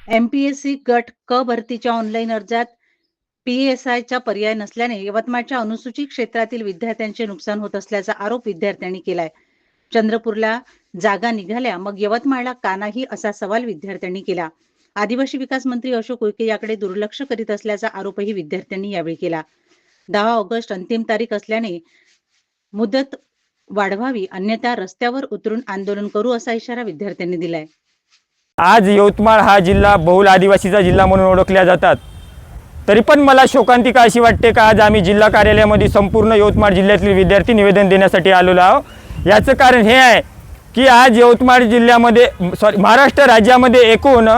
MPSC गट क भरतीच्या ऑनलाईन अर्जात पीएसआयचा पर्याय नसल्याने यवतमाळच्या अनुसूचित क्षेत्रातील विद्यार्थ्यांचे नुकसान होत असल्याचा आरोप विद्यार्थ्यांनी केलाय. चंद्रपूरला जागा निघाल्या मग यवतमाळला का नाही असा सवाल विद्यार्थ्यांनी केला. आदिवासी विकास मंत्री अशोक उईके याकडे दुर्लक्ष करीत असल्याचा आरोपही विद्यार्थ्यांनी यावेळी केला. 10 ऑगस्ट अंतिम तारीख असल्याने मुदत वाढवावी अन्यथा रस्त्यावर उतरून आंदोलन करू असा इशारा विद्यार्थ्यांनी दिलाय. आज यवतमाळ हा जिल्हा बहुल आदिवासीचा जिल्हा म्हणून ओळखल्या जातात. तरी पण मला शोकांतिका अशी वाटते का आज आम्ही जिल्हा कार्यालयामध्ये संपूर्ण यवतमाळ जिल्ह्यातील विद्यार्थी निवेदन देण्यासाठी आलेलो आहोत. याचं कारण हे आहे की आज यवतमाळ जिल्ह्यामध्ये महाराष्ट्र राज्यामध्ये एकूण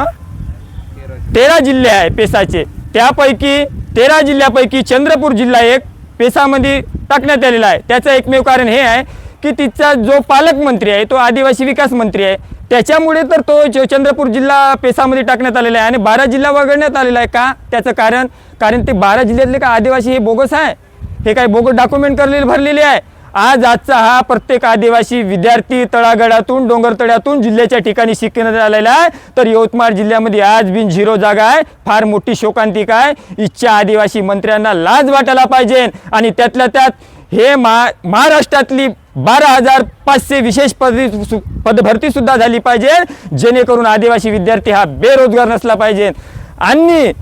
13 जिल्हे आहे पेसाचे. त्यापैकी 13 जिल्ह्यापैकी चंद्रपूर जिल्हा एक पेसामध्ये टाकण्यात आलेला आहे. त्याचं एकमेव कारण हे आहे की तिचा जो पालकमंत्री आहे तो आदिवासी विकास मंत्री आहे. त्याच्यामुळे तर तो चंद्रपूर जिल्हा पेसामध्ये टाकण्यात आलेला आहे आणि 12 जिल्हा वगळण्यात आलेला आहे. का? त्याचं कारण ते 12 जिल्ह्यातले का आदिवासी हे बोगस आहे, हे काही बोगस डॉक्युमेंट भरलेले आहे. आजचा हा प्रत्येक आदिवासी विद्यार्थी तळागाळातून डोंगरतळ्यातून जिल्ह्याच्या ठिकाणी शिकण्यात आलेला आहे. तर यवतमाळ जिल्ह्यामध्ये आज बिन 0 जागा आहे. फार मोठी शोकांतिका आहे. इच्छा आदिवासी मंत्र्यांना लाज वाटायला पाहिजे आणि त्यातल्या त्यात हे महाराष्ट्रातली 12,500 विशेष पदभरती सुद्धा झाली पाहिजे जेणेकरून आदिवासी विद्यार्थी हा बेरोजगार नसला पाहिजे. आणि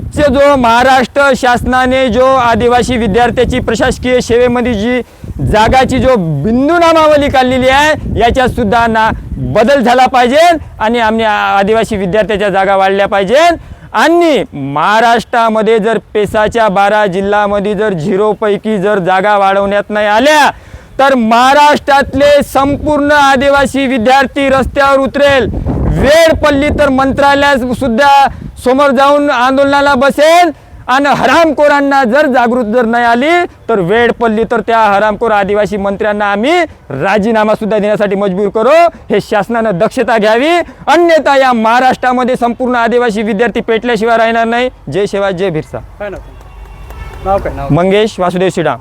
जो महाराष्ट्र शासनाने जो आदिवासी विद्यार्थ्याची प्रशासकीय सेवेमध्ये जी जागाची जो बिंदू नामावली काढलेली आहे याच्यात सुद्धा बदल झाला पाहिजे आणि आम्ही आदिवासी विद्यार्थ्याच्या जागा वाढल्या पाहिजे. आणि महाराष्ट्रामध्ये जर पेसाच्या 12 जिल्ह्यामध्ये जर 0 पैकी जर जागा वाढवण्यात नाही आल्या तर महाराष्ट्रातले संपूर्ण आदिवासी विद्यार्थी रस्त्यावर उतरेल. वेळ पडली तर मंत्रालयात सुद्धा समोर जाऊन आंदोलनाला बसेल आणि हरामखोरांना जर जागृत जर नाही आली तर वेळ पडली तर त्या हरामखोर आदिवासी मंत्र्यांना आम्ही राजीनामा सुद्धा देण्यासाठी मजबूर करू. हे शासनाने दक्षता घ्यावी अन्यथा या महाराष्ट्रामध्ये संपूर्ण आदिवासी विद्यार्थी पेटल्याशिवाय राहणार नाही. जय शिवाय जय बिरसा. नाव काय? मंगेश वासुदेव शिडाम.